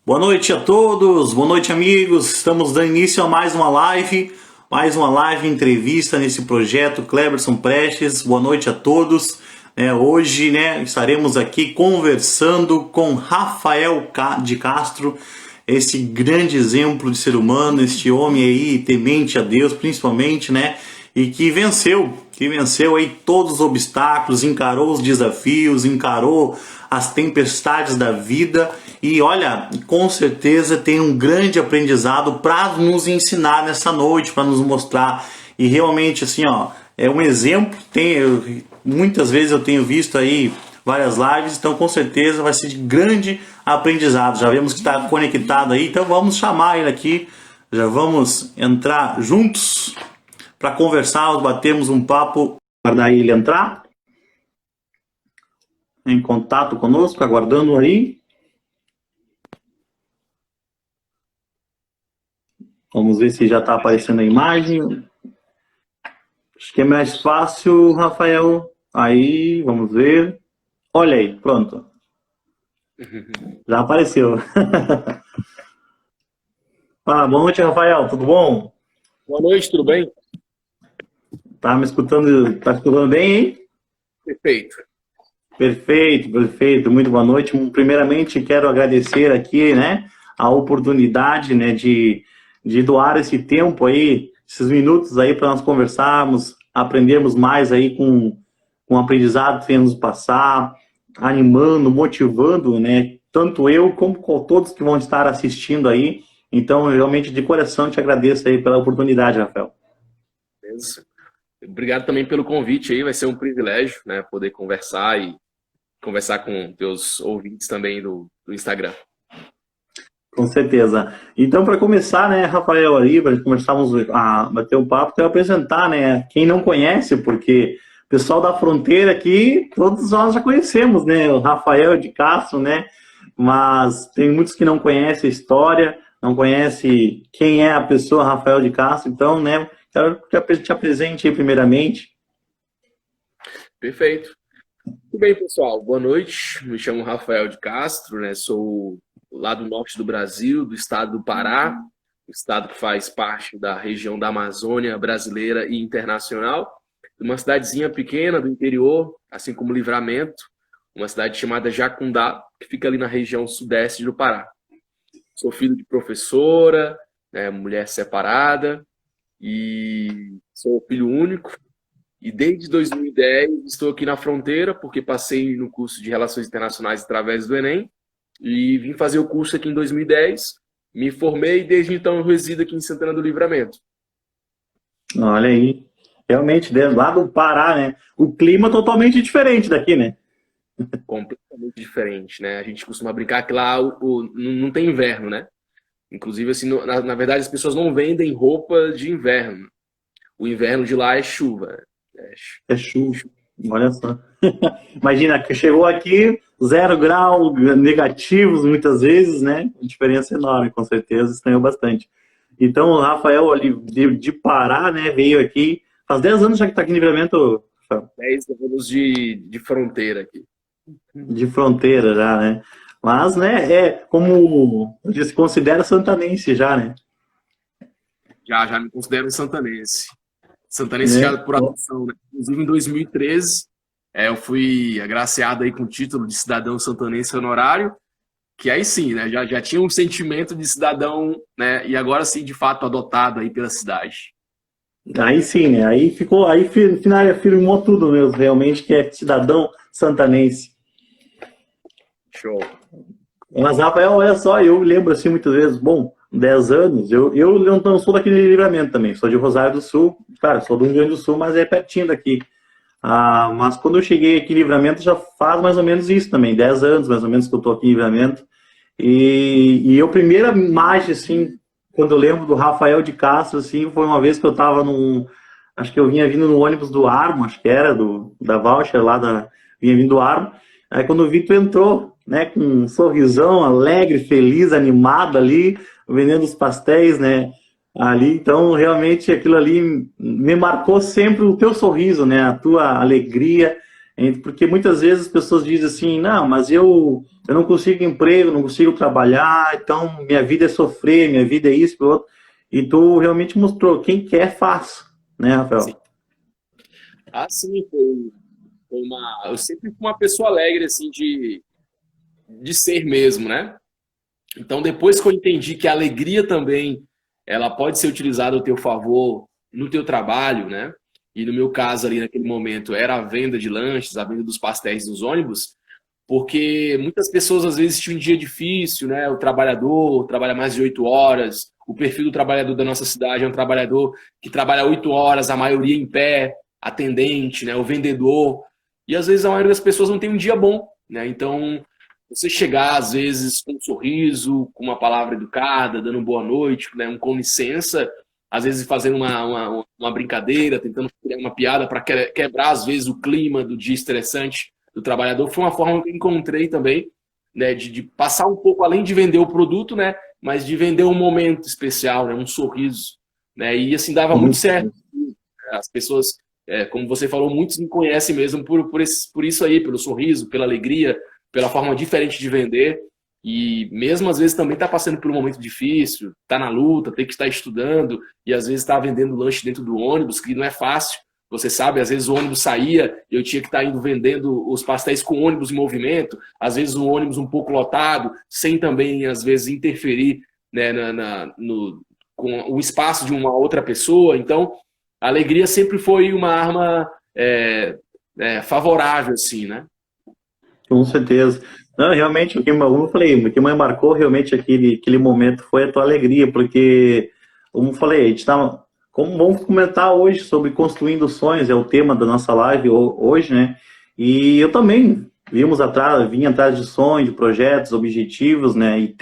Boa noite a todos, boa noite amigos. Estamos dando início a mais uma live entrevista nesse projeto Cleberson Prestes. Boa noite a todos. Hoje, estaremos aqui conversando com Rafael de Castro, esse grande exemplo de ser humano, este homem aí temente a Deus, principalmente, e que venceu aí todos os obstáculos, encarou os desafios, encarou as tempestades da vida e olha, com certeza tem um grande aprendizado para nos ensinar nessa noite, para nos mostrar. E realmente assim, é um exemplo. Muitas vezes eu tenho visto aí várias lives, então com certeza vai ser de grande aprendizado. Já vemos que está conectado aí, então vamos chamar ele aqui, já vamos entrar juntos para conversar, batermos um papo, aguardar ele entrar em contato conosco, aguardando aí. Vamos ver se já está aparecendo a imagem. Acho que é mais fácil, Rafael. Aí, vamos ver. Olha aí, pronto. Já apareceu. Boa noite, Rafael. Tudo bom? Boa noite, tudo bem? Tá me escutando? Tá escutando bem, hein? Perfeito. Perfeito. Muito boa noite. Primeiramente, quero agradecer aqui, a oportunidade, de doar esse tempo aí, esses minutos aí para nós conversarmos, aprendermos mais aí com o aprendizado que temos passar, animando, motivando, tanto eu como todos que vão estar assistindo aí. Então, realmente, de coração, te agradeço aí pela oportunidade, Rafael. Beleza. Obrigado também pelo convite aí, vai ser um privilégio, poder conversar e conversar com teus ouvintes também do Instagram. Com certeza. Então, para começar, Rafael, aí, para começarmos a bater um papo, quero apresentar, quem não conhece, porque o pessoal da fronteira aqui, todos nós já conhecemos, o Rafael de Castro, mas tem muitos que não conhecem a história, não conhecem quem é a pessoa Rafael de Castro, então, quero que te apresente aí primeiramente. Perfeito. Tudo bem, pessoal? Boa noite. Me chamo Rafael de Castro, sou lá do norte do Brasil, do estado do Pará, o estado que faz parte da região da Amazônia brasileira e internacional, de uma cidadezinha pequena do interior, assim como Livramento, uma cidade chamada Jacundá, que fica ali na região sudeste do Pará. Sou filho de professora, mulher separada, e sou filho único. E desde 2010 estou aqui na fronteira, porque passei no curso de Relações Internacionais através do Enem, e vim fazer o curso aqui em 2010, me formei e desde então eu resido aqui em Santana do Livramento. Olha aí, realmente, lá do Pará, o clima é totalmente diferente daqui, Completamente diferente, A gente costuma brincar que lá não tem inverno, Inclusive, assim, na verdade, as pessoas não vendem roupa de inverno. O inverno de lá é chuva. É chuva. Olha só. Imagina, que chegou aqui, 0 grau, negativos muitas vezes, A diferença é enorme, com certeza, estranhou bastante. Então, o Rafael ali de Pará, veio aqui. Faz 10 anos já que está aqui em Livramento, Rafael. 10 anos de fronteira aqui. De fronteira já, Mas, como eu disse, considera santanense já, Já me considero um santanense. Santanense já por adoção, Inclusive, em 2013, eu fui agraciado aí com o título de cidadão santanense honorário, que aí sim, já tinha um sentimento de cidadão, e agora sim, de fato, adotado aí pela cidade. Aí sim, aí ficou, aí afirmou tudo mesmo, realmente, que é cidadão santanense. Show. Mas, Rafael, olha só, eu lembro assim muitas vezes, 10 anos, eu não sou daqui de Livramento também, sou de Rosário do Sul, claro, sou do Rio Grande do Sul, mas é pertinho daqui. Mas quando eu cheguei aqui em Livramento, já faz mais ou menos isso também, 10 anos mais ou menos que eu estou aqui em Livramento. E a primeira imagem, assim, quando eu lembro do Rafael de Castro, assim, foi uma vez que eu estava acho que eu vinha vindo no ônibus do Armo, acho que era, da Voucher lá, vinha vindo do Armo. Aí quando eu vi, tu entrou, com um sorrisão, alegre, feliz, animado ali, vendendo os pastéis, ali. Então, realmente, aquilo ali me marcou sempre o teu sorriso, a tua alegria. Porque muitas vezes as pessoas dizem assim, não, mas eu não consigo emprego, não consigo trabalhar, então minha vida é sofrer, minha vida é isso, aquilo outro. E tu realmente mostrou, quem quer faz, né, Sim. Rafael? Sim, eu sempre fui uma pessoa alegre, assim, de ser mesmo, né? Então, depois que eu entendi que a alegria também, ela pode ser utilizada ao teu favor no teu trabalho, né? E no meu caso ali naquele momento era a venda de lanches, a venda dos pastéis nos ônibus, porque muitas pessoas às vezes tinham um dia difícil, né? O trabalhador trabalha mais de 8 horas, o perfil do trabalhador da nossa cidade é um trabalhador que trabalha 8 horas, a maioria em pé, atendente, né? O vendedor, e às vezes a maioria das pessoas não tem um dia bom, né? Então, você chegar às vezes com um sorriso, com uma palavra educada, dando boa noite, né? Um com licença, às vezes fazendo uma brincadeira, tentando criar uma piada para quebrar às vezes o clima do dia estressante do trabalhador, foi uma forma que eu encontrei também, né, de passar um pouco além de vender o produto, né, mas de vender um momento especial, né, um sorriso, né, e assim dava muito certo. As pessoas, como você falou, muitos me conhecem mesmo por isso aí, pelo sorriso, pela alegria, pela forma diferente de vender. E mesmo às vezes também está passando por um momento difícil, está na luta, tem que estar estudando e às vezes está vendendo lanche dentro do ônibus, que não é fácil. Você sabe, às vezes o ônibus saía e eu tinha que estar indo vendendo os pastéis com o ônibus em movimento, às vezes um ônibus um pouco lotado, sem também, às vezes, interferir, né, com o espaço de uma outra pessoa. Então, a alegria sempre foi uma arma favorável, assim, né? Com certeza. Não, realmente, como eu falei, o que me marcou realmente aquele momento foi a tua alegria, porque, como eu falei, a gente tá, como vamos comentar hoje sobre construindo sonhos, é o tema da nossa live hoje, né? E eu também vim atrás de sonhos, de projetos, objetivos, né? E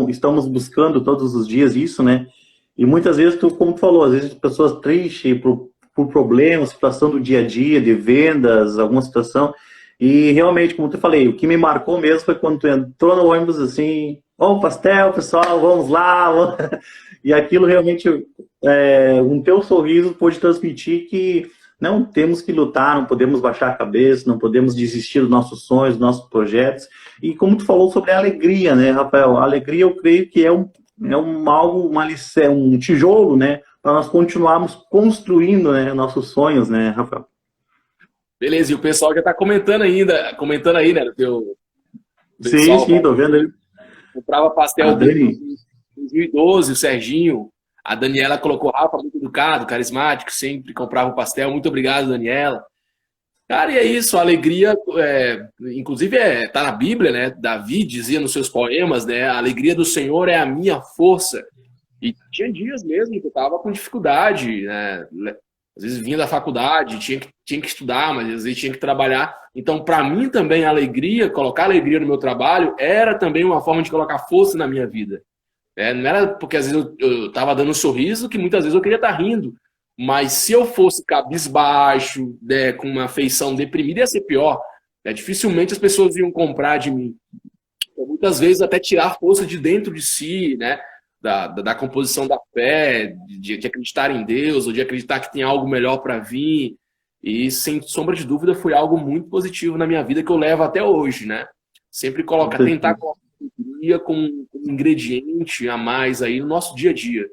estamos buscando todos os dias isso, né? E muitas vezes, como tu falou, às vezes pessoas tristes por problemas, situação do dia a dia, de vendas, alguma situação. E realmente, como eu falei, o que me marcou mesmo foi quando tu entrou no ônibus assim, ó, pastel, pessoal, vamos lá. E aquilo realmente, um teu sorriso pôde transmitir que não temos que lutar, não podemos baixar a cabeça, não podemos desistir dos nossos sonhos, dos nossos projetos. E como tu falou sobre a alegria, né, Rafael? A alegria eu creio que é um tijolo, né, para nós continuarmos construindo, né, nossos sonhos, né, Rafael? Beleza, e o pessoal já está comentando aí, né? O Sim, pessoal sim, tô vendo aí. comprava A pastel desde Dani, 2012, o Serginho. A Daniela colocou Rafa, muito educado, carismático, sempre comprava o pastel. Muito obrigado, Daniela. Cara, e é isso, a alegria, inclusive tá na Bíblia, né? Davi dizia nos seus poemas, né? A alegria do Senhor é a minha força. E tinha dias mesmo que eu tava com dificuldade, né? Às vezes vinha da faculdade, tinha que estudar, mas às vezes tinha que trabalhar. Então, para mim também, a alegria, colocar alegria no meu trabalho, era também uma forma de colocar força na minha vida. Não era porque às vezes eu tava dando um sorriso que muitas vezes eu queria estar rindo. Mas se eu fosse cabisbaixo, né, com uma feição deprimida, ia ser pior. Dificilmente as pessoas iam comprar de mim. Então, muitas vezes até tirar força de dentro de si, né? Da composição da fé, de acreditar em Deus, ou de acreditar que tem algo melhor para vir. E, sem sombra de dúvida, foi algo muito positivo na minha vida que eu levo até hoje, né? Sempre tentar colocar alegria como um ingrediente a mais aí no nosso dia a dia.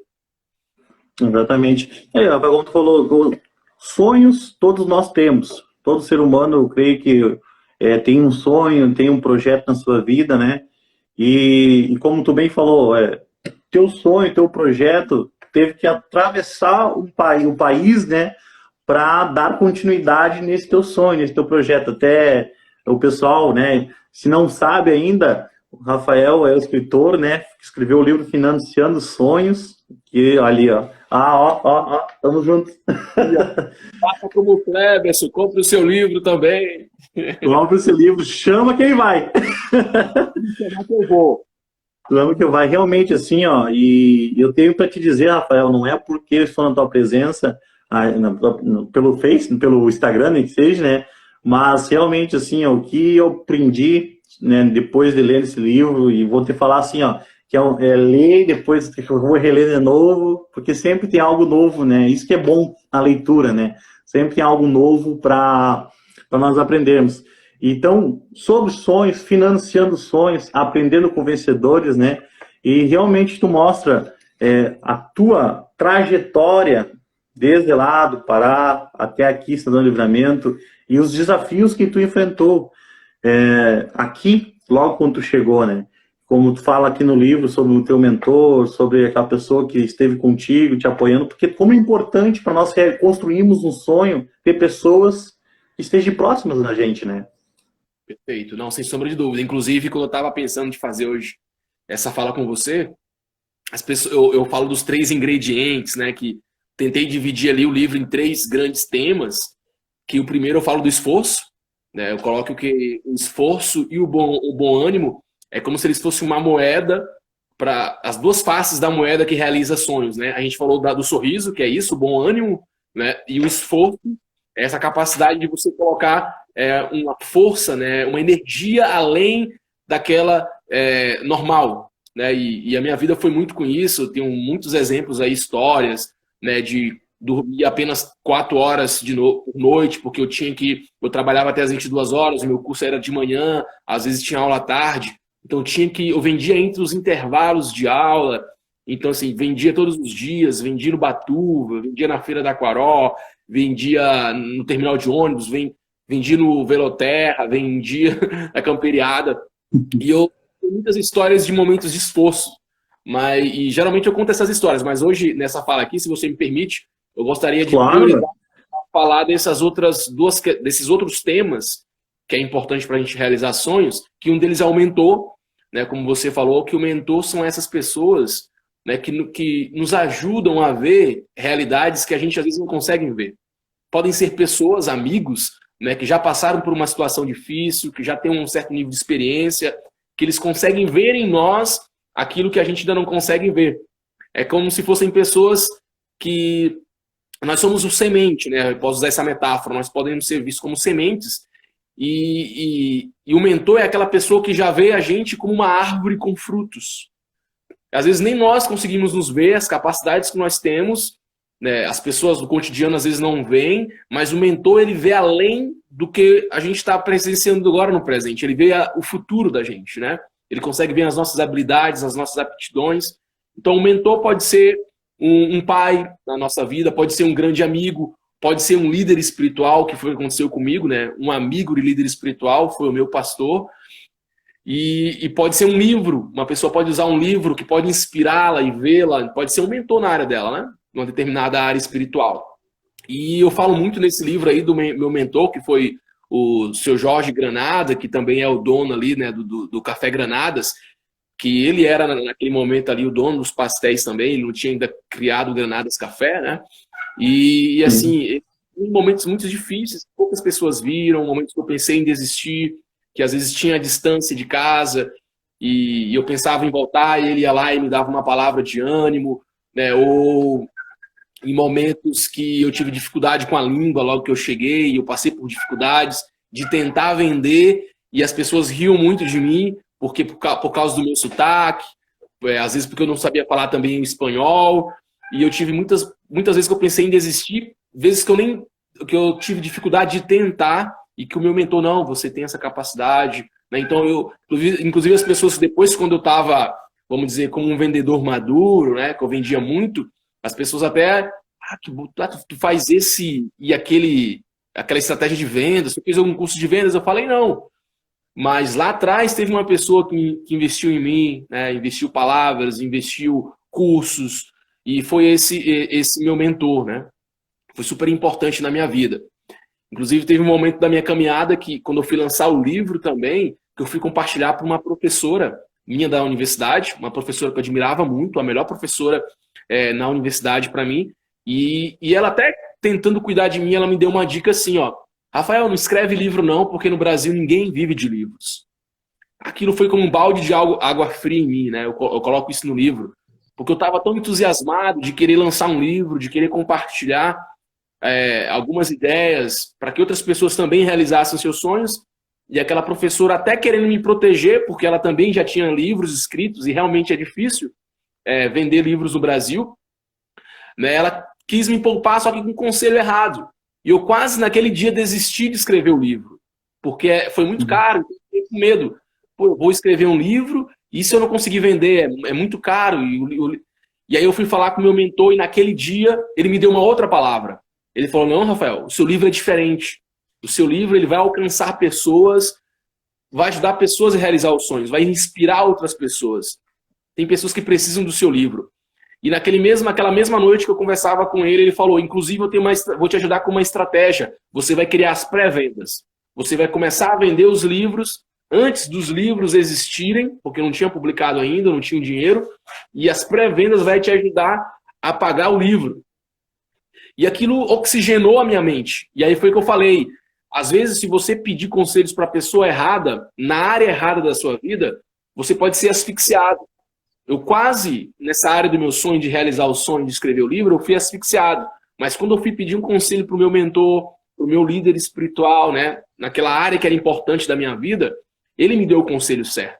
exatamente. Como tu falou, sonhos todos nós temos. Todo ser humano, eu creio que tem um sonho, tem um projeto na sua vida, né? E como tu bem falou, teu sonho, teu projeto teve que atravessar o país, né, para dar continuidade nesse teu sonho, nesse teu projeto. Até o pessoal, né, se não sabe ainda, o Rafael é o escritor, né, que escreveu o livro Financiando Sonhos, que ali, ó. Tamo juntos. Faça como o Cleberson, compre o seu livro também. Compre esse livro, chama quem vai. Será que eu vou? Chama que vai realmente assim, ó. E eu tenho para te dizer, Rafael, não é porque eu estou na tua presença, pelo Face, pelo Instagram, nem que seja, né? Mas realmente, assim, ó, o que eu aprendi, né, depois de ler esse livro, e vou te falar assim, ó, que ler, depois eu vou reler de novo, porque sempre tem algo novo, né? Isso que é bom na leitura, né? Sempre tem algo novo para para nós aprendermos. Então, sobre sonhos, financiando sonhos, aprendendo com vencedores, né? E realmente tu mostra a tua trajetória desde lá do Pará até aqui, Santana do Livramento, e os desafios que tu enfrentou aqui, logo quando tu chegou, né? Como tu fala aqui no livro sobre o teu mentor, sobre aquela pessoa que esteve contigo, te apoiando, porque como é importante para nós construirmos um sonho, ter pessoas que estejam próximas da gente, né? Perfeito, não, sem sombra de dúvida. Inclusive, quando eu estava pensando de fazer hoje essa fala com você, as pessoas, eu falo dos 3 ingredientes, né? Que tentei dividir ali o livro em 3 grandes temas. Que o primeiro eu falo do esforço, né? Eu coloco que o esforço e o bom ânimo é como se eles fossem uma moeda para as 2 faces da moeda que realiza sonhos, né? A gente falou do sorriso, que é isso, o bom ânimo, né? E o esforço é essa capacidade de você colocar uma força, né? Uma energia além daquela normal, né? E a minha vida foi muito com isso. Eu tenho muitos exemplos aí, histórias, né? De dormir apenas 4 horas por noite, porque eu trabalhava até as 22 horas, o meu curso era de manhã, às vezes tinha aula à tarde, então eu vendia entre os intervalos de aula, então assim, vendia todos os dias, vendia no Batuva, vendia na Feira da Quaró, vendia no terminal de ônibus, vendia no Veloterra, vendia na camperiada, e eu tenho muitas histórias de momentos de esforço, e geralmente eu conto essas histórias, mas hoje, nessa fala aqui, se você me permite, eu gostaria de falar desses outros temas que é importante para a gente realizar sonhos, que um deles é o mentor, né? Como você falou, que o mentor são essas pessoas, né, que nos ajudam a ver realidades que a gente às vezes não consegue ver. Podem ser pessoas, amigos, né, que já passaram por uma situação difícil, que já têm um certo nível de experiência, que eles conseguem ver em nós aquilo que a gente ainda não consegue ver. É como se fossem pessoas que nós somos o semente, né? Eu posso usar essa metáfora, nós podemos ser vistos como sementes e o mentor é aquela pessoa que já vê a gente como uma árvore com frutos. Às vezes nem nós conseguimos nos ver, as capacidades que nós temos, né? As pessoas do cotidiano às vezes não veem, mas o mentor ele vê além do que a gente está presenciando agora no presente, ele vê o futuro da gente, né? Ele consegue ver as nossas habilidades, as nossas aptidões. Então o mentor pode ser um pai na nossa vida, pode ser um grande amigo, pode ser um líder espiritual, que foi o que aconteceu comigo, né? Um amigo de líder espiritual, foi o meu pastor. E pode ser um livro, uma pessoa pode usar um livro que pode inspirá-la e vê-la, pode ser um mentor na área dela, né? Numa determinada área espiritual. E eu falo muito nesse livro aí do meu mentor, que foi o seu Jorge Granada, que também é o dono ali, né, do Café Granadas, que ele era, naquele momento ali, o dono dos pastéis também, ele não tinha ainda criado o Granadas Café, né? E assim, em momentos muito difíceis, poucas pessoas viram, momentos que eu pensei em desistir, que às vezes tinha a distância de casa, e eu pensava em voltar, e ele ia lá e me dava uma palavra de ânimo, né? Ou em momentos que eu tive dificuldade com a língua, logo que eu cheguei, eu passei por dificuldades de tentar vender, e as pessoas riam muito de mim, porque por causa do meu sotaque, às vezes porque eu não sabia falar também o espanhol, e eu tive muitas vezes que eu pensei em desistir, vezes que eu tive dificuldade de tentar, e que o meu mentor, não, você tem essa capacidade, né? Então inclusive as pessoas depois, quando eu estava, vamos dizer, como um vendedor maduro, né, que eu vendia muito, as pessoas até, tu faz aquela estratégia de vendas, você fez algum curso de vendas? Eu falei, não. Mas lá atrás teve uma pessoa que investiu em mim, né? Investiu palavras, investiu cursos, e foi esse meu mentor, né? Foi super importante na minha vida. Inclusive teve um momento da minha caminhada que, quando eu fui lançar o livro também, que eu fui compartilhar para uma professora minha da universidade, uma professora que eu admirava muito, a melhor professora na universidade para mim, e ela até tentando cuidar de mim, ela me deu uma dica assim, ó: Rafael, não escreve livro não, porque no Brasil ninguém vive de livros. Aquilo foi como um balde de água fria em mim, né? Eu coloco isso no livro, porque eu estava tão entusiasmado de querer lançar um livro, de querer compartilhar algumas ideias para que outras pessoas também realizassem seus sonhos, e aquela professora até querendo me proteger, porque ela também já tinha livros escritos, e realmente é difícil vender livros no Brasil, né? Ela quis me poupar, só que com um conselho errado. E eu quase naquele dia desisti de escrever o livro, porque foi muito caro, eu fiquei com medo. Pô, eu vou escrever um livro e se eu não conseguir vender, é muito caro. E aí eu fui falar com o meu mentor e naquele dia ele me deu uma outra palavra. Ele falou, não, Rafael, o seu livro é diferente. O seu livro ele vai alcançar pessoas, vai ajudar pessoas a realizar os sonhos, vai inspirar outras pessoas. Tem pessoas que precisam do seu livro. E naquela mesma noite que eu conversava com ele, ele falou, inclusive vou te ajudar com uma estratégia. Você vai criar as pré-vendas. Você vai começar a vender os livros antes dos livros existirem, porque não tinha publicado ainda, não tinha dinheiro, e as pré-vendas vai te ajudar a pagar o livro. E aquilo oxigenou a minha mente. E aí foi o que eu falei. Às vezes, se você pedir conselhos para a pessoa errada, na área errada da sua vida, você pode ser asfixiado. Eu quase, nessa área do meu sonho de realizar o sonho de escrever o livro, eu fui asfixiado. Mas quando eu fui pedir um conselho para o meu mentor, para o meu líder espiritual, né, naquela área que era importante da minha vida, ele me deu o conselho certo.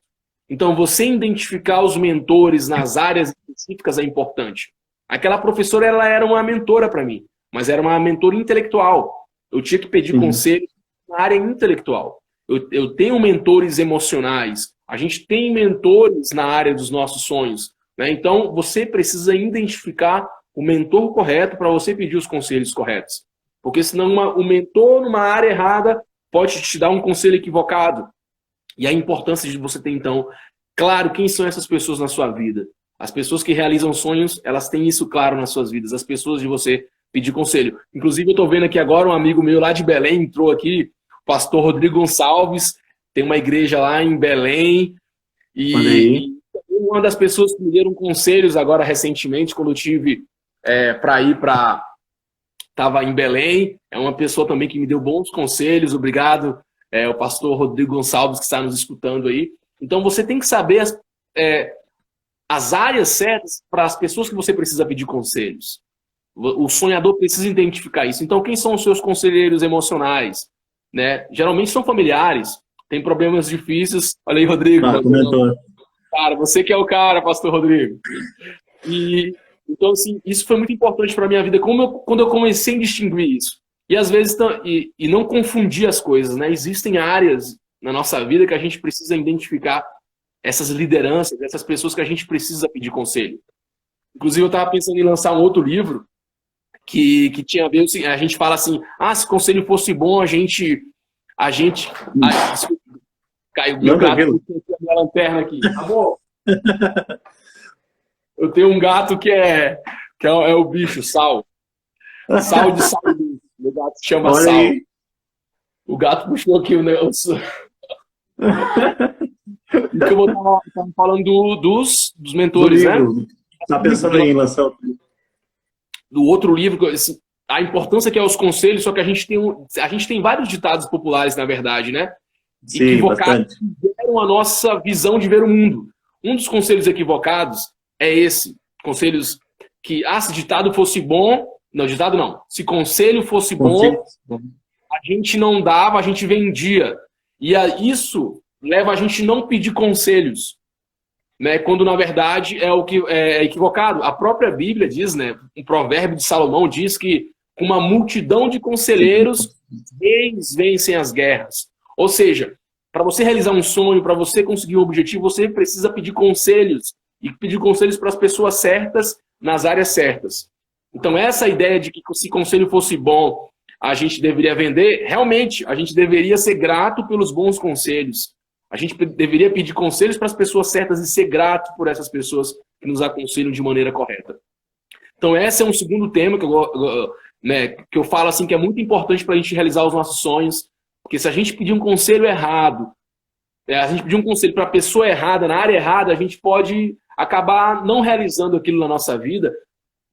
Então, você identificar os mentores nas áreas específicas é importante. Aquela professora, ela era uma mentora para mim, mas era uma mentora intelectual. Eu tinha que pedir conselho na área intelectual. Eu tenho mentores emocionais. A gente tem mentores na área dos nossos sonhos, né? Então, você precisa identificar o mentor correto para você pedir os conselhos corretos. Porque senão o mentor numa área errada pode te dar um conselho equivocado. E a importância de você ter, então, claro quem são essas pessoas na sua vida. As pessoas que realizam sonhos, elas têm isso claro nas suas vidas. As pessoas de você pedir conselho. Inclusive, eu estou vendo aqui agora um amigo meu lá de Belém entrou aqui, o pastor Rodrigo Gonçalves, tem uma igreja lá em Belém. E uma das pessoas que me deram conselhos agora recentemente, quando eu tive estava em Belém, é uma pessoa também que me deu bons conselhos. Obrigado, o pastor Rodrigo Gonçalves, que está nos escutando aí. Então, você tem que saber as áreas certas para as pessoas que você precisa pedir conselhos. O sonhador precisa identificar isso. Então, quem são os seus conselheiros emocionais? Né? Geralmente são familiares, tem problemas difíceis. Olha aí, Rodrigo. Cara, você que é o cara, pastor Rodrigo. Então, assim, isso foi muito importante para a minha vida, quando eu comecei a distinguir isso. E às vezes, e não confundir as coisas, né? Existem áreas na nossa vida que a gente precisa identificar essas lideranças, essas pessoas que a gente precisa pedir conselho. Inclusive, eu estava pensando em lançar um outro livro que tinha a ver, a gente fala assim, se o conselho fosse bom, caiu meu gato, a minha lanterna aqui. Amor, eu tenho um gato que é o bicho, Sal. Sal de sal. Meu gato se chama Sal. Aí. O gato puxou aqui o negócio. Então eu vou estar falando dos mentores, né? Tá pensando em lançar do outro livro, a importância que é os conselhos, só que a gente tem vários ditados populares, na verdade, né? Sim, equivocados que deram a nossa visão de ver o mundo. Um dos conselhos equivocados é esse. Conselhos que, se ditado fosse bom... Não, ditado não. Se conselho fosse bom, a gente não dava, a gente vendia. E isso leva a gente não pedir conselhos, né? Quando, na verdade, é o que é equivocado. A própria Bíblia diz, né? Um provérbio de Salomão diz que com uma multidão de conselheiros, reis vencem as guerras. Ou seja, para você realizar um sonho, para você conseguir um objetivo, você precisa pedir conselhos. E pedir conselhos para as pessoas certas, nas áreas certas. Então, essa ideia de que se conselho fosse bom, a gente deveria vender, realmente, a gente deveria ser grato pelos bons conselhos. A gente deveria pedir conselhos para as pessoas certas e ser grato por essas pessoas que nos aconselham de maneira correta. Então, esse é um segundo tema que eu falo assim, que é muito importante para a gente realizar os nossos sonhos, porque se a gente pedir um conselho errado, a gente pedir um conselho para a pessoa errada, na área errada, a gente pode acabar não realizando aquilo na nossa vida.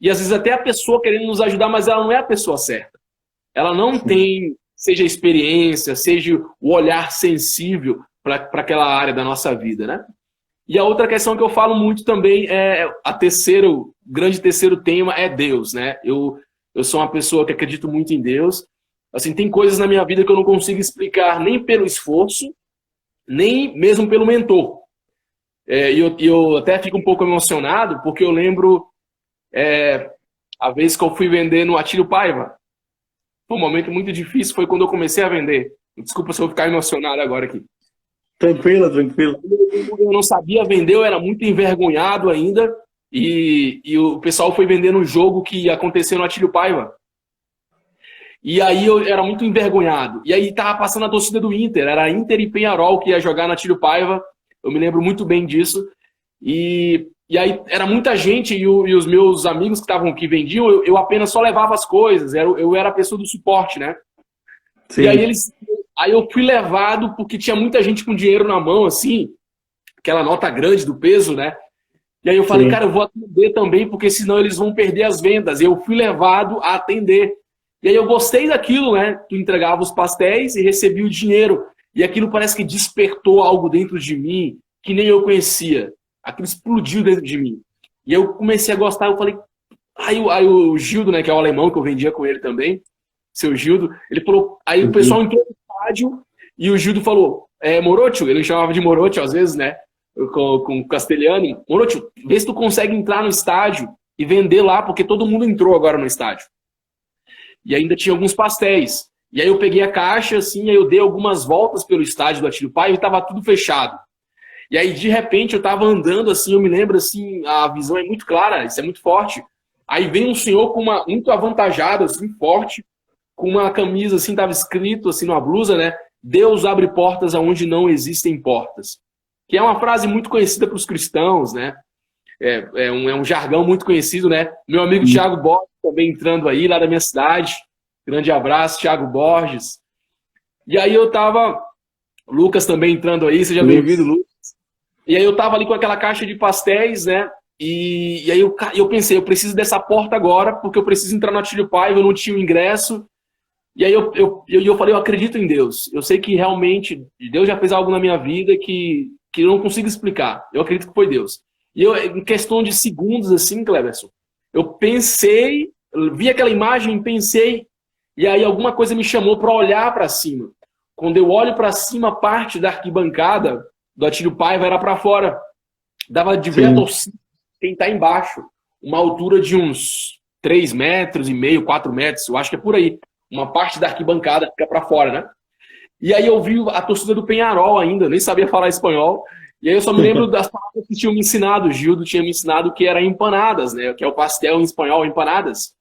E às vezes até a pessoa querendo nos ajudar, mas ela não é a pessoa certa. Ela não tem, seja a experiência, seja o olhar sensível para aquela área da nossa vida, né? E a outra questão que eu falo muito também é o grande terceiro tema é Deus, né? Eu sou uma pessoa que acredito muito em Deus. Assim, tem coisas na minha vida que eu não consigo explicar nem pelo esforço, nem mesmo pelo mentor. E eu até fico um pouco emocionado, porque eu lembro a vez que eu fui vender no Atílio Paiva. um momento muito difícil foi quando eu comecei a vender. Desculpa se eu ficar emocionado agora aqui. Tranquilo, tranquilo. Eu não sabia vender, eu era muito envergonhado ainda. E o pessoal foi vendendo um jogo que aconteceu no Atílio Paiva. E aí eu era muito envergonhado. E aí tava passando a torcida do Inter. Era Inter e Penharol que ia jogar no Atílio Paiva. Eu me lembro muito bem disso. E aí era muita gente e os meus amigos que vendiam, eu apenas só levava as coisas. Eu era a pessoa do suporte, né? Sim. E aí eu fui levado porque tinha muita gente com dinheiro na mão, assim, aquela nota grande do peso, né? E aí eu falei, cara, eu vou atender também, porque senão eles vão perder as vendas. E eu fui levado a atender. E aí eu gostei daquilo, né? Tu entregava os pastéis e recebia o dinheiro. E aquilo parece que despertou algo dentro de mim que nem eu conhecia. Aquilo explodiu dentro de mim. E eu comecei a gostar, eu falei... Aí o Gildo, né, que é o alemão, que eu vendia com ele também, seu Gildo, ele falou... Aí o pessoal entrou no estádio e o Gildo falou, Morocho, ele chamava de Morocho às vezes, né? Com o Castelhano, Morocho, vê se tu consegue entrar no estádio e vender lá, porque todo mundo entrou agora no estádio. E ainda tinha alguns pastéis. E aí eu peguei a caixa, assim, aí eu dei algumas voltas pelo estádio do Atílio Paiva e estava tudo fechado. E aí, de repente, eu estava andando, assim, eu me lembro, assim, a visão é muito clara, isso é muito forte. Aí vem um senhor muito avantajado, assim, forte, com uma camisa, assim, estava escrito, assim, numa blusa, né? Deus abre portas aonde não existem portas. Que é uma frase muito conhecida para os cristãos, né? É um jargão muito conhecido, né? Meu amigo Thiago Borges também entrando aí, lá da minha cidade. Grande abraço, Thiago Borges. E aí eu tava... Lucas também entrando aí, seja bem-vindo, Lucas. E aí eu tava ali com aquela caixa de pastéis, né? E aí eu pensei, eu preciso dessa porta agora, porque eu preciso entrar no Atílio Paiva, eu não tinha o ingresso. E aí eu falei, eu acredito em Deus. Eu sei que realmente Deus já fez algo na minha vida que eu não consigo explicar. Eu acredito que foi Deus. E eu, em questão de segundos, assim, Cleberson, eu pensei, vi aquela imagem, pensei, e aí alguma coisa me chamou para olhar para cima. Quando eu olho para cima, parte da arquibancada do Atílio Paiva era para fora. Dava de ver a torcida, quem está embaixo. Uma altura de uns 3,5 metros, 4 metros, eu acho que é por aí. Uma parte da arquibancada fica para fora, né? E aí eu vi a torcida do Penharol ainda, nem sabia falar espanhol. E aí eu só me lembro das palavras que tinham me ensinado. O Gildo tinha me ensinado que era empanadas, né? Que é o pastel em espanhol, empanadas.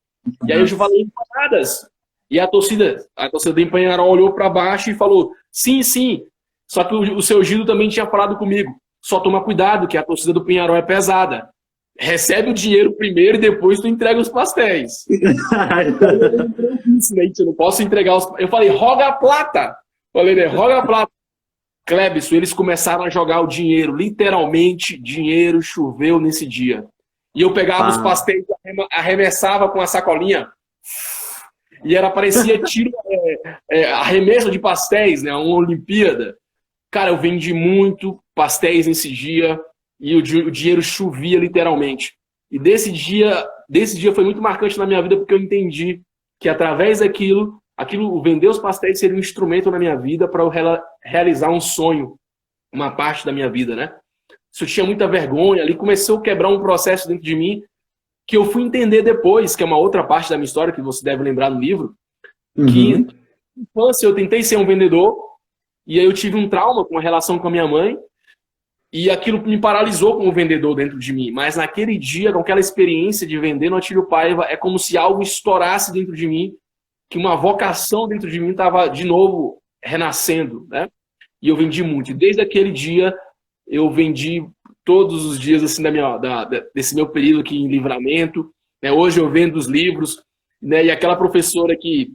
E aí eu falei empanadas. E a torcida do Penharol olhou para baixo e falou, sim, sim. Só que o seu Gildo também tinha falado comigo. Só toma cuidado, que a torcida do Penharol é pesada. Recebe o dinheiro primeiro e depois tu entrega os pastéis. Eu não posso entregar os... Eu falei, roga a plata. Falei, né? Roga a plata. Clebson, eles começaram a jogar o dinheiro. Literalmente, dinheiro choveu nesse dia. E eu pegava os pastéis, arremessava com a sacolinha. E parecia tiro, arremesso de pastéis, né? Uma Olimpíada. Cara, eu vendi muito pastéis nesse dia e o dinheiro chovia literalmente. E desse dia foi muito marcante na minha vida porque eu entendi que através daquilo, vender os pastéis seria um instrumento na minha vida para eu realizar um sonho, uma parte da minha vida, né? Isso tinha muita vergonha, ali começou a quebrar um processo dentro de mim que eu fui entender depois, que é uma outra parte da minha história que você deve lembrar no livro, que na infância eu tentei ser um vendedor e aí eu tive um trauma com a relação com a minha mãe e aquilo me paralisou como vendedor dentro de mim. Mas naquele dia, com aquela experiência de vender no Atílio Paiva, é como se algo estourasse dentro de mim, que uma vocação dentro de mim estava de novo renascendo, né? E eu vendi muito. E desde aquele dia, eu vendi todos os dias assim, desse meu período aqui em Livramento. Né? Hoje eu vendo os livros, né? E aquela professora que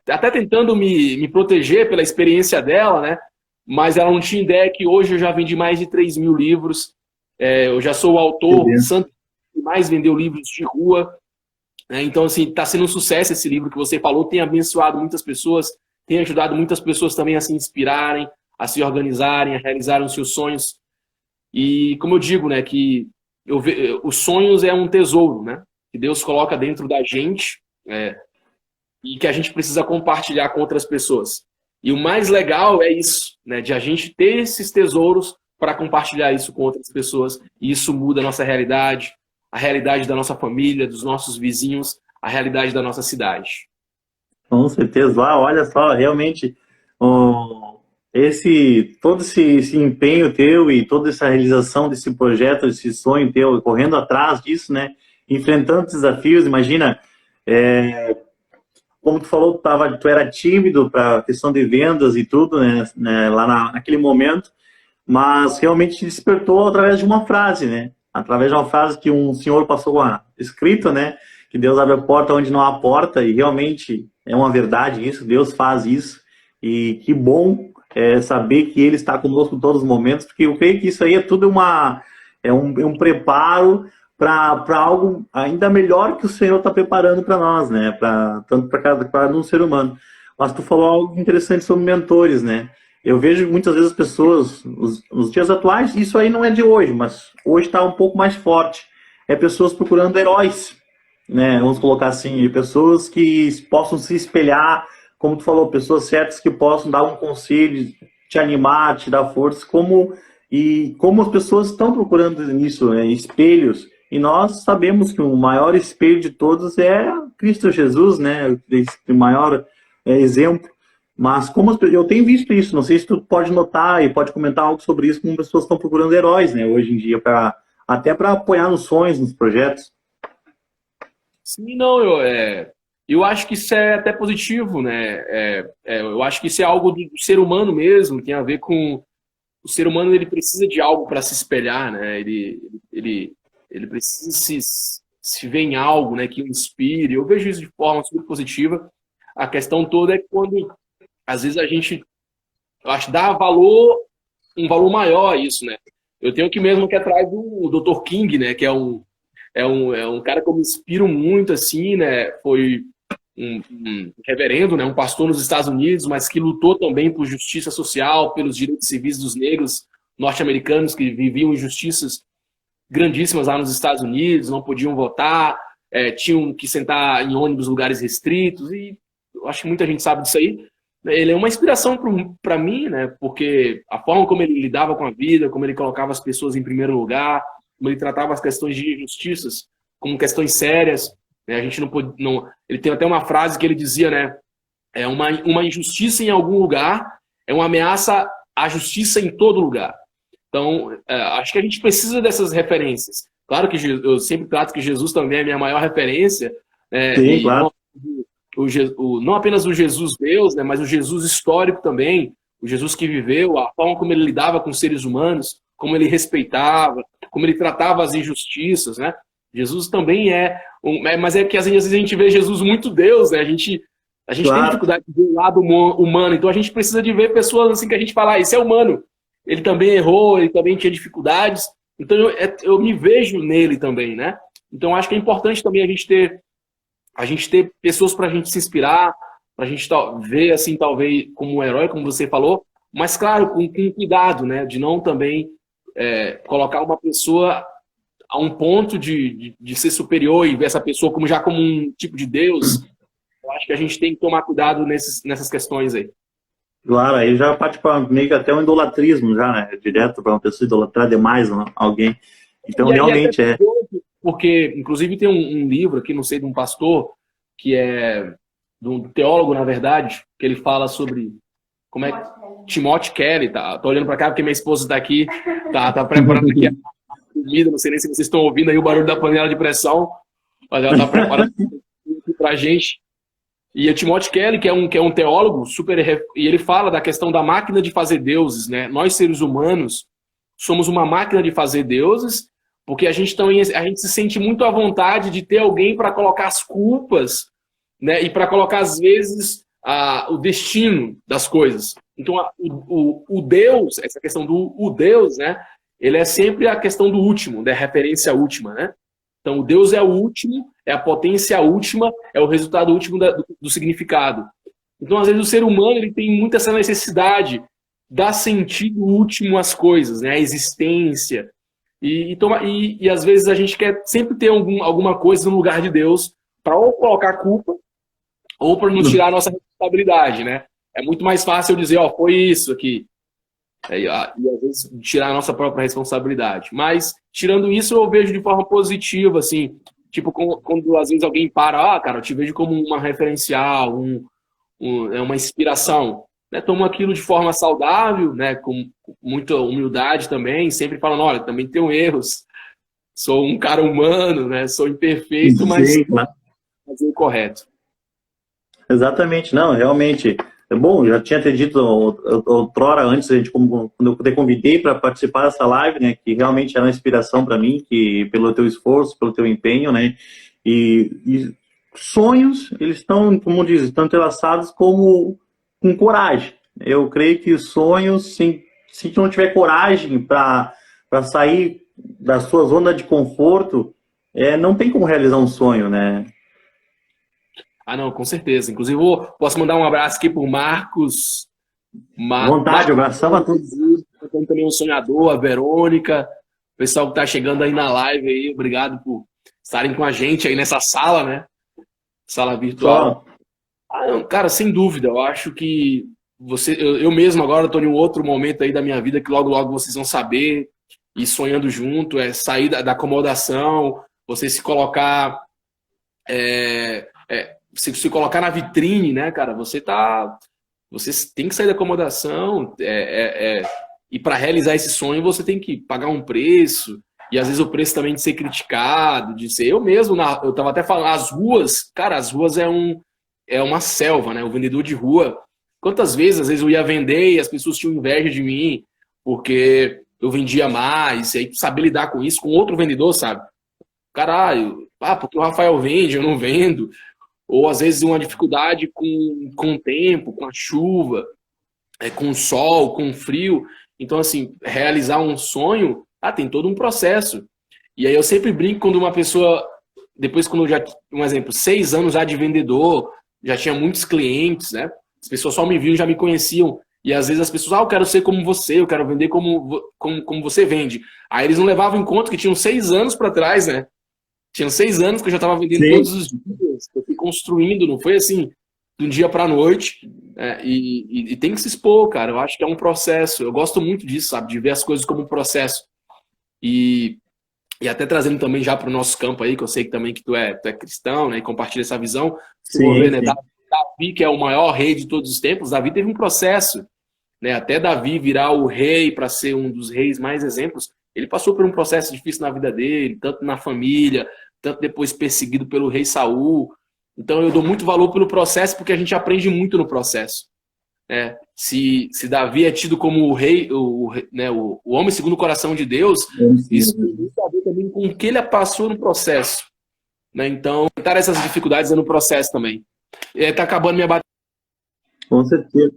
até tentando me proteger pela experiência dela, né? Mas ela não tinha ideia que hoje eu já vendi mais de 3.000 livros. Eu já sou o autor que mais vendeu livros de rua. Né? Então, assim, está sendo um sucesso esse livro que você falou. Tem abençoado muitas pessoas, tem ajudado muitas pessoas também a se inspirarem, a se organizarem, a realizarem os seus sonhos. E, como eu digo, né, que os sonhos é um tesouro, né? Que Deus coloca dentro da gente e que a gente precisa compartilhar com outras pessoas. E o mais legal é isso, né? De a gente ter esses tesouros para compartilhar isso com outras pessoas. E isso muda a nossa realidade, a realidade da nossa família, dos nossos vizinhos, a realidade da nossa cidade. Com certeza, olha só, realmente, ó, todo esse empenho teu e toda essa realização desse projeto, desse sonho teu, correndo atrás disso, né? Enfrentando desafios, imagina, como tu falou, tu era tímido para a questão de vendas e tudo, né, lá naquele momento, mas realmente te despertou através de uma frase, né? Através de uma frase que um senhor passou escrito, né? Que Deus abre a porta onde não há porta, e realmente é uma verdade isso, Deus faz isso, e que bom saber que Ele está conosco em todos os momentos, porque eu creio que isso aí é tudo um preparo para algo ainda melhor que o Senhor está preparando para nós, né? Tanto para cada um ser humano. Mas tu falou algo interessante sobre mentores, né? Eu vejo muitas vezes as pessoas, nos dias atuais, isso aí não é de hoje, mas hoje está um pouco mais forte. É pessoas procurando heróis, né? Vamos colocar assim, pessoas que possam se espelhar, como tu falou, pessoas certas que possam dar um conselho, te animar, te dar força, como as pessoas estão procurando nisso, né? Espelhos. E nós sabemos que o maior espelho de todos é Cristo Jesus, né? O maior exemplo. Mas eu tenho visto isso, não sei se tu pode notar e pode comentar algo sobre isso, como pessoas estão procurando heróis, né, hoje em dia, até para apoiar nos sonhos, nos projetos. Sim, não, eu acho que isso é até positivo, né? Eu acho que isso é algo do ser humano mesmo, tem a ver com o ser humano, ele precisa de algo para se espelhar, né? Ele precisa se ver em algo, né, que o inspire. Eu vejo isso de forma super positiva. A questão toda é quando às vezes a gente, eu acho, dá um valor maior a isso, né? Eu tenho aqui mesmo que atrás do Dr. King, né? Que é um cara que eu me inspiro muito, assim, né? Foi um reverendo, né? Um pastor nos Estados Unidos, mas que lutou também por justiça social, pelos direitos civis dos negros norte-americanos que viviam injustiças grandíssimas lá nos Estados Unidos, não podiam votar, tinham que sentar em ônibus em lugares restritos, e eu acho que muita gente sabe disso aí. Ele é uma inspiração para mim, né? Porque a forma como ele lidava com a vida, como ele colocava as pessoas em primeiro lugar, como ele tratava as questões de injustiças como questões sérias, né? A gente não pode, não. Ele tem até uma frase que ele dizia, né? Uma injustiça em algum lugar é uma ameaça à justiça em todo lugar. Então, acho que a gente precisa dessas referências. Claro que eu sempre trato que Jesus também é a minha maior referência, né? Sim, claro. Não apenas o Jesus Deus, né, mas o Jesus histórico também, o Jesus que viveu, a forma como ele lidava com os seres humanos, como ele respeitava, como ele tratava as injustiças, né? Jesus também mas é que às vezes a gente vê Jesus muito Deus, né? A gente claro. Tem dificuldade de ver o lado humano, então a gente precisa de ver pessoas assim que a gente fala, isso é humano. Ele também errou, ele também tinha dificuldades, então eu me vejo nele também, né? Então acho que é importante também a gente ter pessoas para a gente se inspirar, para a gente ver, assim, talvez, como um herói, como você falou, mas, claro, com cuidado, né? De não também colocar uma pessoa a um ponto de ser superior e ver essa pessoa como um tipo de Deus. Eu acho que a gente tem que tomar cuidado nessas questões aí. Claro, aí já parte para meio que até um idolatrismo, já, né? Direto para uma pessoa idolatrar demais, né? Alguém. Então, realmente é. Porque, inclusive, tem um livro aqui, não sei, de um pastor, que é de um teólogo, na verdade, que ele fala sobre como é Timothy Kelly, tá? Tô olhando para cá porque minha esposa está aqui, tá preparando aqui a comida, não sei nem se vocês estão ouvindo aí o barulho da panela de pressão, mas ela tá preparando para a gente. E o Timothy Kelly, que é um teólogo super, e ele fala da questão da máquina de fazer deuses, né? Nós, seres humanos, somos uma máquina de fazer deuses, porque a gente se sente muito à vontade de ter alguém para colocar as culpas, né? E para colocar, às vezes, o destino das coisas. Então, o Deus, essa questão do Deus, né? Ele é sempre a questão do último, da referência última, né? Então, o Deus é o último, é a potência última, é o resultado último do significado. Então, às vezes, o ser humano ele tem muito essa necessidade de dar sentido último às coisas, né? A existência. E às vezes, a gente quer sempre ter alguma coisa no lugar de Deus para ou colocar culpa ou para nos tirar a nossa responsabilidade, né? É muito mais fácil eu dizer, foi isso aqui. E às vezes tirar a nossa própria responsabilidade. Mas, tirando isso, eu vejo de forma positiva, assim, tipo, quando às vezes alguém para, cara, eu te vejo como uma referencial, é uma inspiração. Né? Tomo aquilo de forma saudável, né? Com muita humildade também, sempre falando, olha, também tenho erros, sou um cara humano, né? Sou imperfeito, mas Sim, claro. fazer o correto. Exatamente, não, realmente. É bom, já tinha te dito outrora, antes, quando eu te convidei para participar dessa live, né, que realmente era uma inspiração para mim, que pelo teu esforço, pelo teu empenho, né, e sonhos, eles estão, como diz, estão entrelaçados com coragem. Eu creio que sonhos, se tu não tiver coragem para sair da sua zona de conforto, não tem como realizar um sonho, né? Ah, não, com certeza. Inclusive, posso mandar um abraço aqui pro Marcos. Vontade, Marcos, abração a todos. também um sonhador, a Verônica, o pessoal que está chegando aí na live aí, obrigado por estarem com a gente aí nessa sala, né? Sala virtual. Só. Ah, não, cara, sem dúvida, eu acho que eu mesmo agora estou em um outro momento aí da minha vida que logo logo vocês vão saber, e sonhando junto, é sair da acomodação, você se colocar se colocar na vitrine, né, cara? Você tem que sair da acomodação, e para realizar esse sonho você tem que pagar um preço, e às vezes o preço também de ser criticado, de ser eu mesmo, eu tava até falando, as ruas, cara, as ruas é uma selva, né? O vendedor de rua, quantas vezes, às vezes eu ia vender e as pessoas tinham inveja de mim, porque eu vendia mais, e aí saber lidar com isso, com outro vendedor, sabe? Caralho, porque o Rafael vende, eu não vendo. Ou às vezes uma dificuldade com o tempo, com a chuva, com o sol, com o frio. Então, assim, realizar um sonho, tem todo um processo. E aí eu sempre brinco quando uma pessoa, depois quando eu já, um exemplo, 6 anos já de vendedor, já tinha muitos clientes, né? As pessoas só me viam, já me conheciam. E às vezes as pessoas, eu quero ser como você, eu quero vender como você vende. Aí eles não levavam em conta que tinham 6 anos para trás, né? Tinham 6 anos que eu já estava vendendo Sim. todos os dias, eu fui construindo, não foi assim, de um dia para a noite, e tem que se expor, cara, eu acho que é um processo, eu gosto muito disso, sabe, de ver as coisas como um processo, e até trazendo também já para o nosso campo aí, que eu sei que também que tu é cristão, né, e compartilha essa visão, se for ver, né, Davi, que é o maior rei de todos os tempos, Davi teve um processo, né, até Davi virar o rei para ser um dos reis mais exemplos, ele passou por um processo difícil na vida dele, tanto na família, tanto depois perseguido pelo rei Saul. Então eu dou muito valor pelo processo, porque a gente aprende muito no processo. Né? Se Davi é tido como o rei, né, o homem segundo o coração de Deus, isso tem muito a ver também com o que ele passou no processo. Né? Então, tentar essas dificuldades é no processo também. Tá acabando minha Com certeza.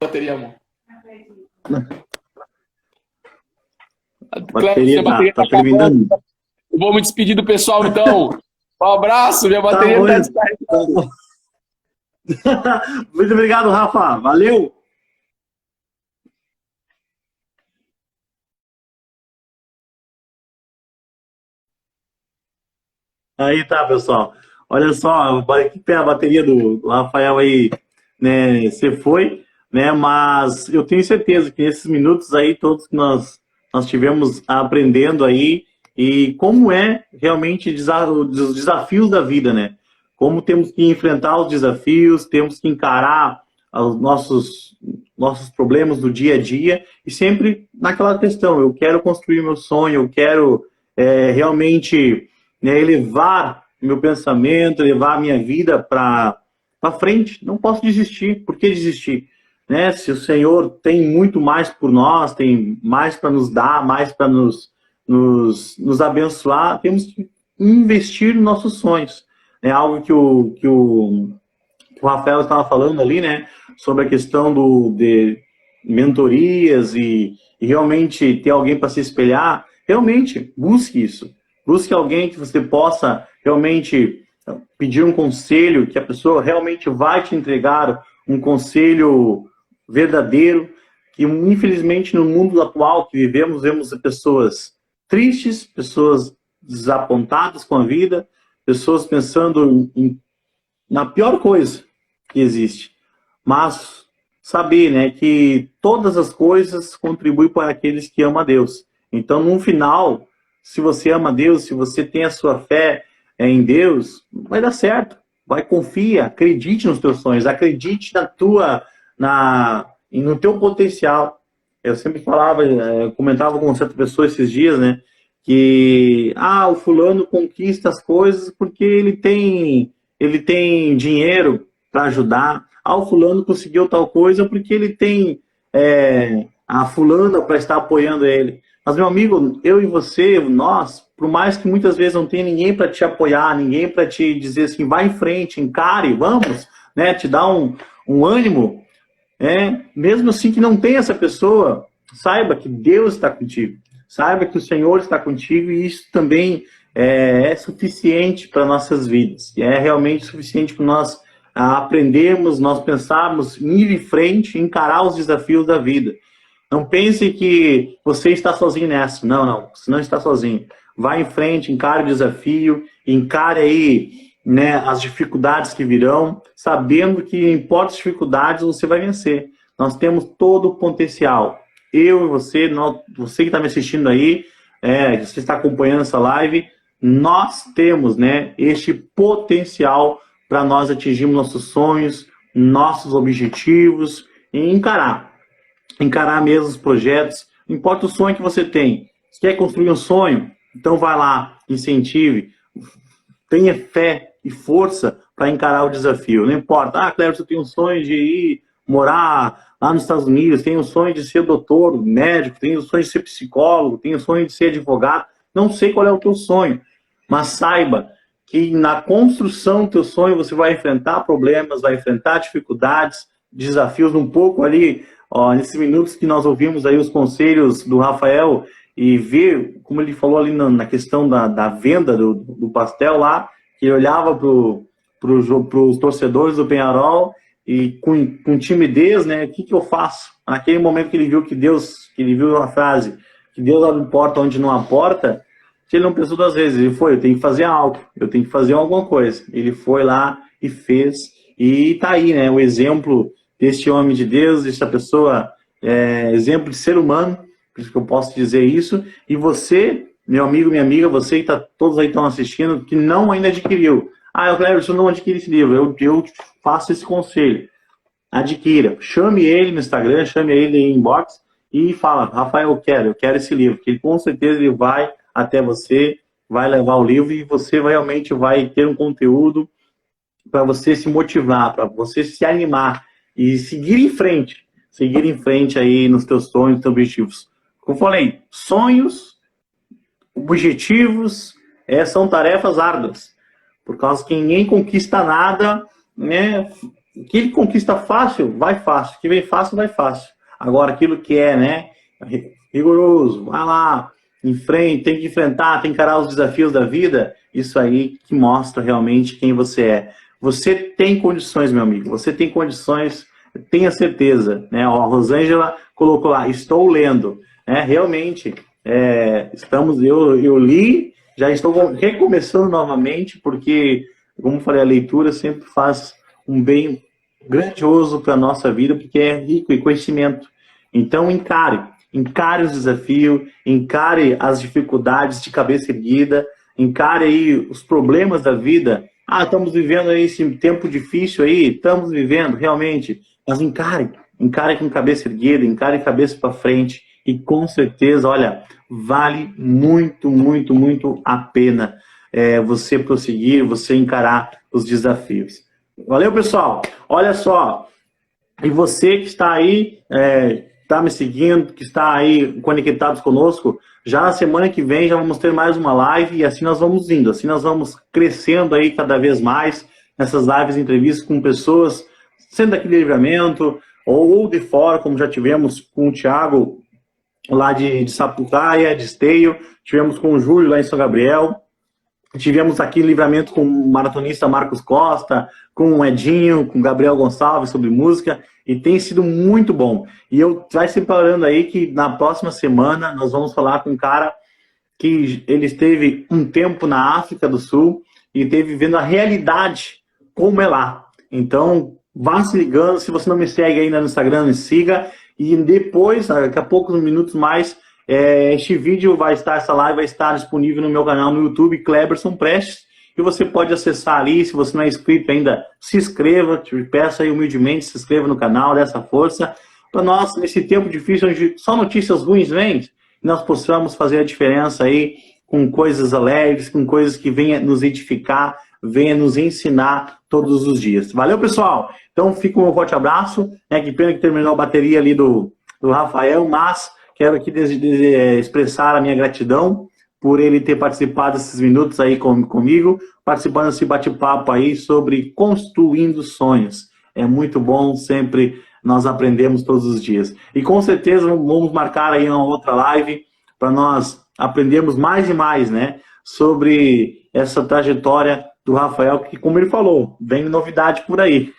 bateria, amor. Bateria tá terminando. Eu vou me despedir do pessoal, então. Um abraço, minha bateria tá descarregando. Muito obrigado, Rafa. Valeu. Aí tá, pessoal. Olha só, que pena a bateria do Rafael aí, né? Você foi, né? Mas eu tenho certeza que nesses minutos aí, todos que nós tivemos aprendendo aí, e como é realmente os desafios da vida, né? Como temos que enfrentar os desafios, temos que encarar os nossos problemas do dia a dia, e sempre naquela questão, eu quero construir meu sonho, eu quero realmente, né, elevar meu pensamento, levar a minha vida para frente. Não posso desistir. Por que desistir? Né? Se o Senhor tem muito mais por nós, tem mais para nos dar, mais para nos abençoar, temos que investir nos nossos sonhos. É algo que o Rafael estava falando ali, né? Sobre a questão de mentorias e realmente ter alguém para se espelhar. Realmente, busque isso. Busque alguém que você possa realmente pedir um conselho, que a pessoa realmente vai te entregar um conselho verdadeiro, que infelizmente no mundo atual que vivemos, vemos pessoas tristes, pessoas desapontadas com a vida, pessoas pensando na pior coisa que existe. Mas saber, né, que todas as coisas contribuem para aqueles que amam a Deus. Então, no final, se você ama Deus, se você tem a sua fé em Deus, vai dar certo. Vai, confia, acredite nos teus sonhos, acredite no teu potencial. Eu sempre falava, comentava com certa pessoa esses dias, né? Que o fulano conquista as coisas porque ele tem dinheiro para ajudar. O fulano conseguiu tal coisa porque ele tem a fulana para estar apoiando ele. Mas, meu amigo, eu e você, nós, por mais que muitas vezes não tenha ninguém para te apoiar, ninguém para te dizer assim, vai em frente, encare, vamos, né? Te dar um ânimo, mesmo assim que não tenha essa pessoa, saiba que Deus está contigo. Saiba que o Senhor está contigo e isso também é suficiente para nossas vidas. É realmente suficiente para nós aprendermos, nós pensarmos em ir em frente, encarar os desafios da vida. Não pense que você está sozinho nessa. Não, não. Você não está sozinho. Vá em frente, encare o desafio, encare aí, né, as dificuldades que virão, sabendo que, importa as dificuldades, você vai vencer. Nós temos todo o potencial. Eu e você, você que está me assistindo aí, você está acompanhando essa live, nós temos, né, este potencial para nós atingirmos nossos sonhos, nossos objetivos e encarar mesmo os projetos. Não importa o sonho que você tem. Você quer construir um sonho? Então vai lá, incentive, tenha fé e força para encarar o desafio. Não importa, Cleber, eu tenho um sonho de ir morar lá nos Estados Unidos, tenho um sonho de ser doutor, médico, tenho um sonho de ser psicólogo, tenho um sonho de ser advogado. Não sei qual é o teu sonho, mas saiba que na construção do teu sonho você vai enfrentar problemas, vai enfrentar dificuldades, desafios, um pouco ali, nesses minutos que nós ouvimos aí os conselhos do Rafael e ver, como ele falou ali na questão da venda do pastel lá, que ele olhava para os torcedores do Peñarol e com timidez, né, o que eu faço? Naquele momento que ele viu ele viu a frase, que Deus abre porta onde não há porta, ele não pensou duas vezes, ele foi, eu tenho que fazer algo, eu tenho que fazer alguma coisa. Ele foi lá e fez, e tá aí, né, o exemplo deste homem de Deus, desta pessoa, exemplo de ser humano, por isso que eu posso dizer isso, e você, meu amigo, minha amiga, você que todos aí estão assistindo, que não ainda adquiriu. Cleber, não adquire esse livro, eu faço esse conselho, adquira, chame ele no Instagram, chame ele em inbox, e fala, Rafael, eu quero esse livro, que com certeza ele vai até você, vai levar o livro, e você realmente vai ter um conteúdo para você se motivar, para você se animar, e seguir em frente aí nos teus sonhos, nos teus objetivos. Como eu falei, sonhos, objetivos, são tarefas árduas, por causa que ninguém conquista nada, né? O que ele conquista fácil, vai fácil, o que vem fácil, vai fácil. Agora, aquilo que né, rigoroso, vai lá, em frente, tem que enfrentar, tem que encarar os desafios da vida, isso aí que mostra realmente quem você é. Você tem condições, meu amigo, você tem condições, tenha certeza, né? A Rosângela colocou lá, estou lendo, realmente, eu li, já estou recomeçando novamente, porque, como eu falei, a leitura sempre faz um bem grandioso para a nossa vida, porque é rico em conhecimento. Então, encare os desafios, encare as dificuldades de cabeça erguida, encare aí os problemas da vida. Estamos vivendo aí esse tempo difícil aí, estamos vivendo realmente, mas encare com cabeça erguida, encare cabeça para frente e com certeza, olha, vale muito, muito, muito a pena você prosseguir, você encarar os desafios. Valeu, pessoal! Olha só, e você que está aí, está me seguindo, que está aí conectados conosco, já na semana que vem já vamos ter mais uma live e assim nós vamos indo, assim nós vamos crescendo aí cada vez mais nessas lives, entrevistas com pessoas, sendo aqui de Livramento ou de fora, como já tivemos com o Thiago lá de Sapucaia, de Esteio, tivemos com o Júlio lá em São Gabriel, tivemos aqui Livramento com o maratonista Marcos Costa, com o Edinho, com o Gabriel Gonçalves sobre música, e tem sido muito bom. E eu vai se preparando aí que na próxima semana nós vamos falar com um cara que ele esteve um tempo na África do Sul e esteve vivendo a realidade como é lá. Então, vá se ligando, se você não me segue ainda no Instagram, me siga, e depois, daqui a poucos minutos mais, este vídeo essa live vai estar disponível no meu canal no YouTube, Cleberson Prestes, e você pode acessar ali. Se você não é inscrito ainda, se inscreva, te peço aí humildemente, se inscreva no canal, dê essa força, para nós, nesse tempo difícil, onde só notícias ruins vêm, nós possamos fazer a diferença aí com coisas alegres, com coisas que venham nos edificar, venham nos ensinar todos os dias. Valeu, pessoal? Então, fica um forte abraço, né? Que pena que terminou a bateria ali do Rafael, mas quero aqui expressar a minha gratidão por ele ter participado desses minutos aí comigo, participando desse bate-papo aí sobre construindo sonhos. É muito bom, sempre nós aprendemos todos os dias. E com certeza vamos marcar aí uma outra live para nós aprendermos mais e mais, né, sobre essa trajetória do Rafael, que, como ele falou, vem novidade por aí.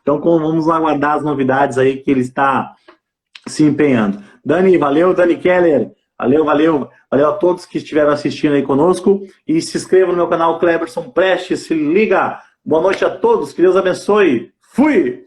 Então, vamos aguardar as novidades aí que ele está se empenhando. Dani, valeu. Dani Keller, valeu, valeu. Valeu a todos que estiveram assistindo aí conosco. E se inscreva no meu canal Cleberson Prestes, se liga. Boa noite a todos, que Deus abençoe. Fui!